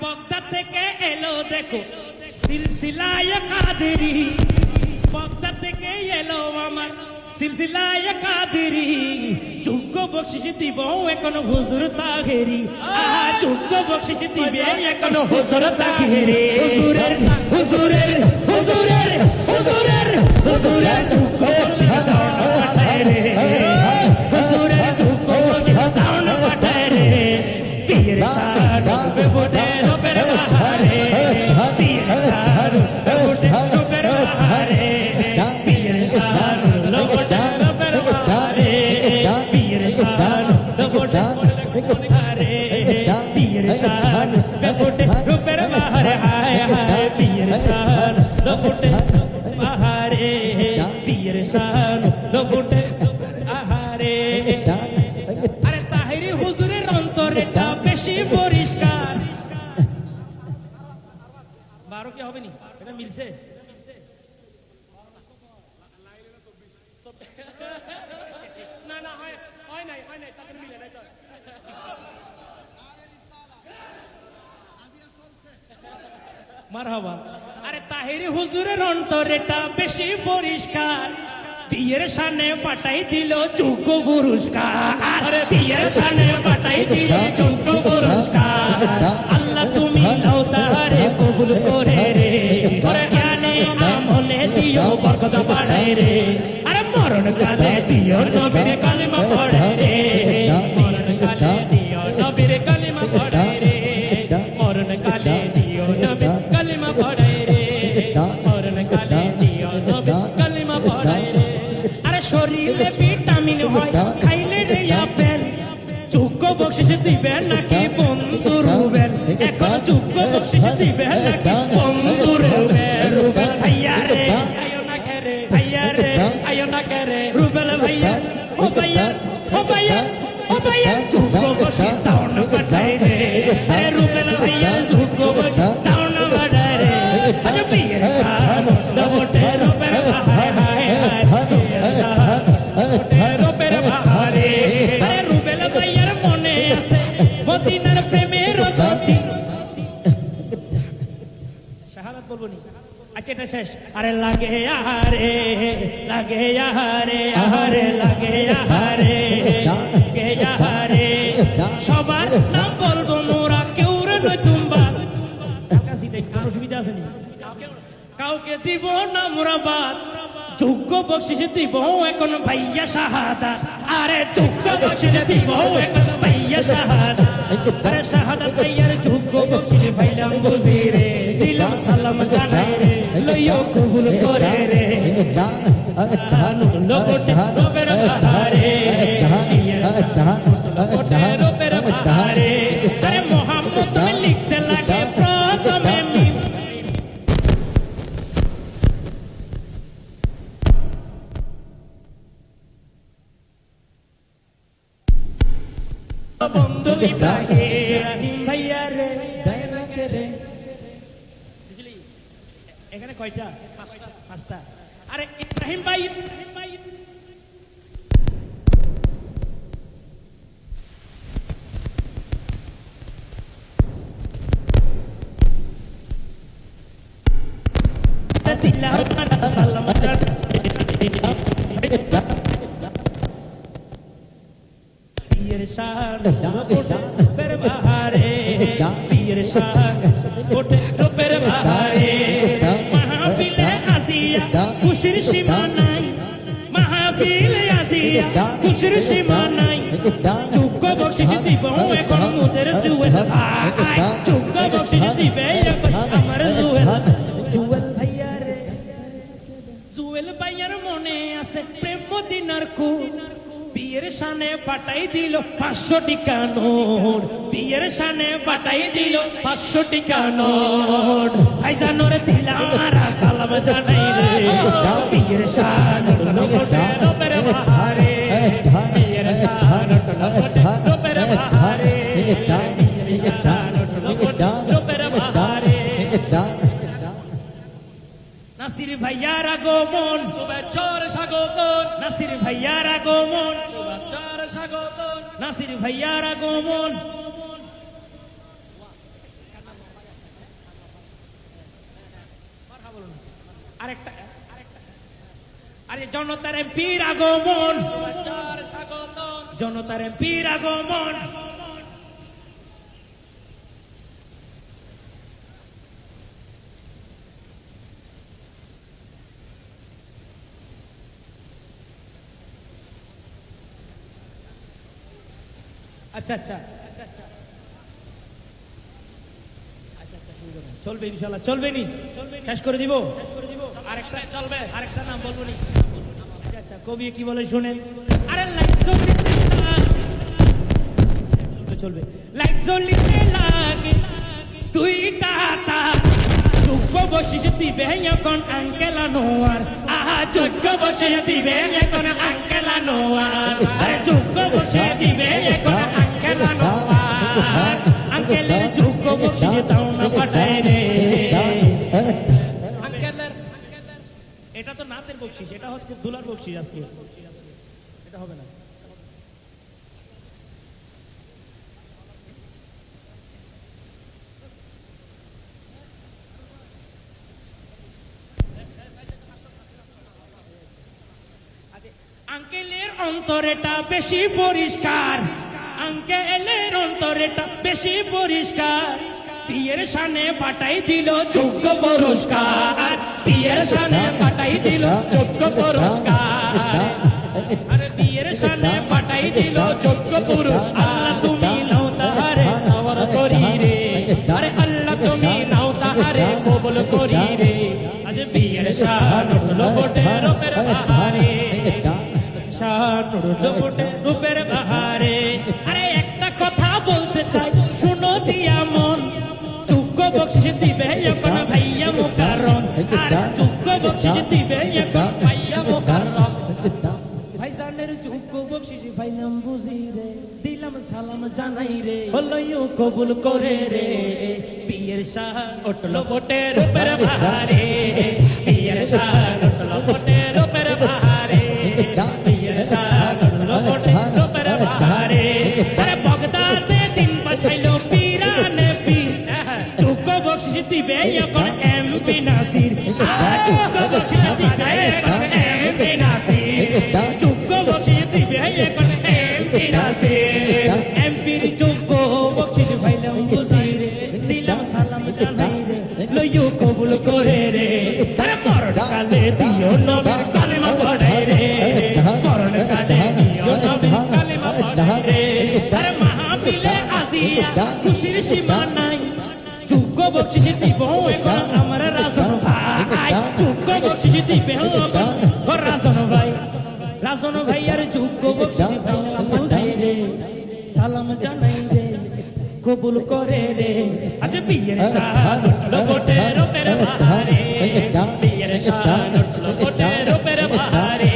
বগদা থেকে এলো দেখো সিলসিলায়ে কাদেরি, বগদা থেকে এলো আমার সিলসিলায়ে কাদেরি, যোগ্য বকশিশ দিব এখন হুজুর তাহেরি, যোগ্য বকশিশ দিবে এখন হুজুর তাহেরি, হুজুরের হুজুরের হুজুরের হুজুরের হুজুরের যোগ্য বকশিশ দাও না পাঠায় রে, হুজুরের যোগ্য বকশিশ দাও না পাঠায় রে, পীর সাহেব বেবুটে রবের বাহারে, পীর সাহেব বেবুটে রবের বাহারে, পীর সাহেব বেবুটে রবের বাহারে, পীর সাহেব বেবুটে বাহারে, পীর সাহেব বেবুটে রবের বাহারে, হায় হায় পীর সাহেব বেবুটে বাহারে, পীর সাহেব বেবুটে বাহারে। আরে তাহেরি হুজুরের অন্তরটা বেশি পরিষ্কার। 12 কি হবে নি? এটা মিলছে? না না হয় নাই তাদের মিলে নাই তো। মারহাবা। আরে তাহেরি হুজুরের অন্তরটা বেশি পরিষ্কার, বিয়ের সামনে পাঠাই দিল যোগ্য পুরস্কার, আরে বিয়ের সামনে পাঠাই দিল যোগ্য পুরস্কার, আল্লাহ তুমি নাও তাহারে কবুল করে রে, তোরে জ্ঞানে আমলে দিও বরকত বাড়াই রে, আরে মরণ কালে দিও নবীর কালিমা পড়ে রে, মরণ কালে দিও নবীর কালিমা পড়ে রে, মরণ কালে দিও নবীর কালিমা পড়ে রে, মরণ কালে দিও নবীর কালিমা পড়ে রে। আরে শরীরে ভিটামিন হয় খাইলে রে আপেল, যোগ্য বকশিশ দিবে নাকি বন্ধু রুবেল, এখন যোগ্য বকশিশ দিবে নাকি বন্ধু রুবেল, রুবেল ভাইয়া রে আয়ো না করে, ভাইয়া রে আয়ো না করে, রুবেল ভাইয়া ও ভাইয়া ও ভাইয়া ও ভাইয়া যোগ্য বকশিশ দাও না পাঠাই রে, আরে রুবেল ভাইয়া যোগ্য বকশিশ দাও না পাঠাই রে, আজ বিয়ের সাথ দবটে রুবেল ভাই হায় হায় রুবেল বাহারে, আরে রুবেল ভাইয়ার মনে আছে মদিনার প্রেমের গতি, শাহাদাত বলবো নি? আচ্ছা এটা শেষ। আরে লাগে আহারে লাগে আহারে আহারে লাগে আহারে লাগে আহারে, সবার নাম বলবো মোরা কেউ রে নয় তুমবাদ, কোনো সুবিধা আছে নি? কাউকে দিব না মোরা বাদ, যোগ্য বকশিশ দিব এখন ভাইয়া শাহাদাত, আরে যোগ্য বকশিশ দিব এখন ভাইয়া শাহাদাত, আরে শাহাদাত ভাইয়ার যোগ্য বকশিশ ভাইলাম বুঝি রে, দিলাম সালাম জানাই রে, লইও কবুল করে রে, লোকটে রবের বাহারে, লোকটে রবের বাহারে, আরে মোহাম্মদ তুমি লিখতে লাগে প্রথমে মিম, বন্ধু ইব্রাহিম ভাইয়া রে বুঝলি? এখানে কয়টা? পাঁচটা। আরে ইব্রাহিম ভাই দিলাম সালাম পীর শাহ রূপের বাহারে, পীর শাহ রূপের বাহারে, মাহফিলে আসিয়া খুশির সীমা নাই, মাহফিলে আসিয়া খুশির সীমা নাই, যোগ্য বকশিশ দিব এখন মুদের জুয়েল ভাই, যোগ্য বকশিশ দিবে এখন আমার জুয়েল, জুয়েল ভাইয়া রে, জুয়েল ভাইয়ার মনে আছে প্রেম মদিনার খুন, বিয়ের সানে পাঠাই দিল 500 টাকা নোট, বিয়ের সানে পাঠাই দিল 500 টাকা নোট, ভাইজানোর দিলাম আর সালাম জানাই রে, বিয়ের সান লোকটে রবের বাহারে, বিয়ের সান লোকটে রবের বাহারে, বিয়ের সান লোকটে রবের বাহারে। নাসির ভাইয়ার আগমন শুভেচ্ছার স্বাগতন, নাসির ভাইয়ার আগমন শুভেচ্ছার স্বাগতন, নাসির ভাইয়ার আগমন আরেকটা আরে জনতার এমপির আগমন, জনতার এমপির আগমন। আচ্ছা আচ্ছা চলবে ইনশাল্লাহ, চলবে নি, শেষ করে দিব, আরেকটা চলবে, আরেকটা নাম বলবো নি। আচ্ছা কবি কি বলে শুনেন। আরে লাইট চলবে, লাইট জ্বলিতে লাগে দুইটা তার, যোগ্য বসিস দিবে এখন আঙ্কেল আনোয়ার। আহা যোগ্য বসিস দিবে এখন আঙ্কেল আনোয়ার, আরে যোগ্য বসিস দিবে এখন আঙ্কেল আনোয়ার। আঙ্কেলের যোগ্য বসিস দাও না পাঠায় রে। আঙ্কেলের এটা তো নাতের বকশিস, এটা হচ্ছে দুলার বকশিস। আজকে এটা হবে না। আঙ্কেলের অন্তরেটা বেশি পরিষ্কার, আঙ্কেলের অন্তরেটা বেশি পরিষ্কার। বিয়ের সানে পাঠাই দিল যোগ্য পুরস্কার, বিয়ের সানে পাঠাই দিল যোগ্য পুরস্কার। আরে বিয়ের সানে পাঠাই দিল যোগ্য পুরস্কার। আল্লাহ তুমি নাও তাহারে কবুল করি রে, আরে আল্লাহ তুমি নাও তাহারে কবুল করি রে। আজ বিয়ের শান উঠলো বটে রূপের বাহারে, শান উঠলো বটে রূপের বাহারে। আরে একটা কথা বলতে চাই শুনো দিয়া মন, যোগ্য বকশিশ দিবে এখন ভাইয়া মুকাররম। আর যোগ্য বকশিশ দিবে এখন ভাইয়া মুকাররম। ভাইজানের যোগ্য বকশিশ পাইলাম বুঝি রে, দিলাম সালাম জানাই রে, হলো কবুল করে রে। বিয়ের শান উঠলো বটে রূপের বাহারে, বিয়ের শান উঠলো বটে রূপের বাহারে, বিয়ের শান উঠলো বটে রূপের বাহারে। আরে বগদাদে দিন বাছাইলো পীরানে পীর, যোগ্য বকশিশ দিবে এখন এমপি নাসির। যোগ্য বকশিশ দিবে এখন এমপি নাসির, যোগ্য বকশিশ দিবে এখন এমপি নাসির। এমপির যোগ্য বকশিশ পাইলাম বুঝি রে, দিলাম সালাম জানাই রে, লইও কবুল করে রে। আরে মরণ কালে দিও নবীর কালিমা পড়াই রে, মরণ কালে দিও নবীর কালিমা পড়াই রে। আরে মাহফিলে আসিয়া খুশির সীমা নাই, যোগ্য বকশিশ দিব এখন আমার রাজন ভাই, যোগ্য বকশিশ দিবে এখন রাজন ভাই। রাজন ভাই আর যোগ্য বকশিশ পাইলাম বুঝাই রে, সালাম জানাই রে, কবুল করে রে। আজ বিয়ের শান উঠলো বটে রূপের বাহারে, বিয়ের শান উঠলো বটে রূপের বাহারে,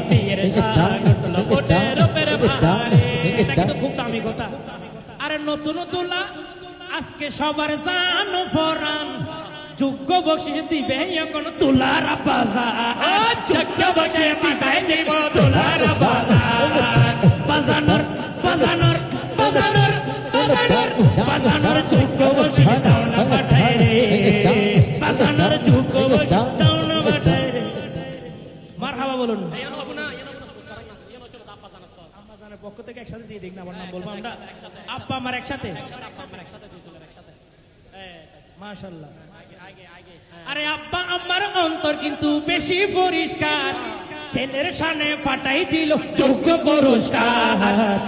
বিয়ের শান উঠলো বটে রূপের বাহারে। এটা কিন্তু খুব দামি কথা। আরে নতুন তুলা আজকে সবার জান ফরান, যোগ্য বকশিশ দিবে এখন তুলার বাজার, যোগ্য বকশিশ দিবে দিব তুলার বাজার। বাজানোর বাজানোর বাজানোর বাজানোর বাজানোর যোগ্য বকশিশ দাও না পাঠাই রে, বাজানোর যোগ্য বকশিশ দাও না পাঠাই রে। মারহাবা বলুন। আম্মাজানের পক্ষ থেকে একসাথে দিয়ে দেখ না, আমার নাম বলবো আমরা, আব্বা আমার একসাথে, মাশাআল্লাহ। আরে আব্বা আমার অন্তর কিন্তু বেশি পরিষ্কার, ছেলের সানে পাঠাই দিল যোগ্য পুরস্কার,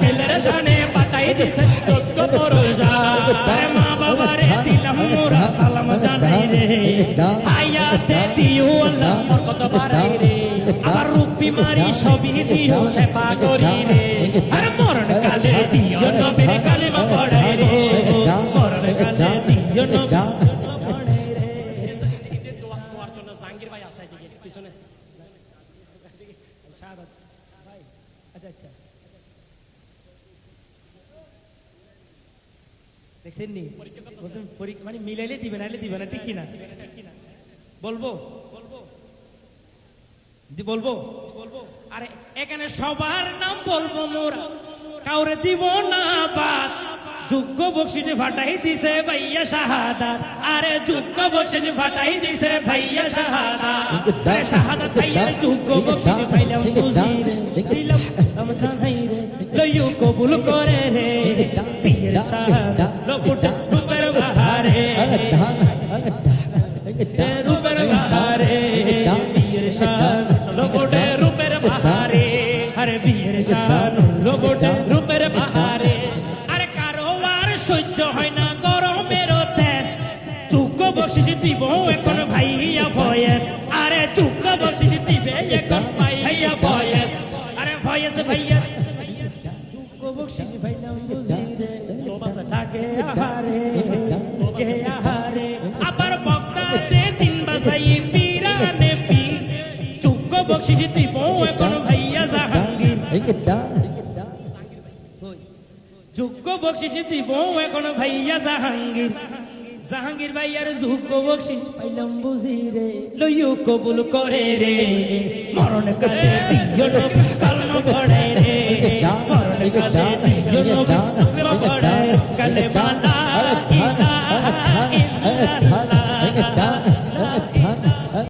ছেলের সানে পাঠাই দিছে যোগ্য পুরস্কার। আরে মা বাবারে দিলাম মোরা সালাম জানাই রে, আয়াতে দিও আল্লাহ বরকত বাড়াই রে, আবার রূপ বিমারি সবই দিও সেবা করি রে। আরে মরণ কালে দিও নবীর কালিমা পড়াই রে, মরণ কালে দিও নবীর পিছনে। দেখছেন নি মানে মিলাইলে দিবে নাইলে দিবে না, ঠিক কিনা বলবো বলবো বলবো। আরে এখানে সবার নাম বলবো মোরা, কাউরে দিব না বাদ, যোগ্য বকশিস ফাটাই দিছে ভাইয়া শাহাদাত আরে যোগ্য বকশিস ফাটাই দিছে ভাইয়া শাহাদাত আরে শাহাদাত ভাইয়ার যোগ্য বকশিস পাইলাম বুঝিরে দিলাম আমি জানাই রে লইও কবুল করে রে পীর শাহাদাত লোকটা রূপের বাহারে রূপের বাহারে পীর শাহাদাত লোকটা রূপের বাহারে আরে পীর শাহাদাত লোকটা রূপের বাহারে সহ্য হয় না গরমের তেজ যোগ্য বকশিস দিব এখন ভাইয়া ভয়েস আরে যোগ্য বকশিস দিবে এখন ভাইয়া ভয়েস আরে ভয়েস ভাইয়া যোগ্য বকশিস ভাইলাম বুঝিরে ডাকে আহারে কে আহারে আবার বক্তাতে তিন বাজাই পীরানে পীর যোগ্য বকশিস দিব এখন ভাইয়া জাহাঙ্গীর যোগ্য বকশিস দিব এখন ভাইয়া জাহাঙ্গীর জাহাঙ্গীর ভাইয়ার যোগ্য বকশিস পাইলাম বুঝিরে লইও কবুল করে রে মরণ কালে দিও কালম পড়ে রে মরণ কালে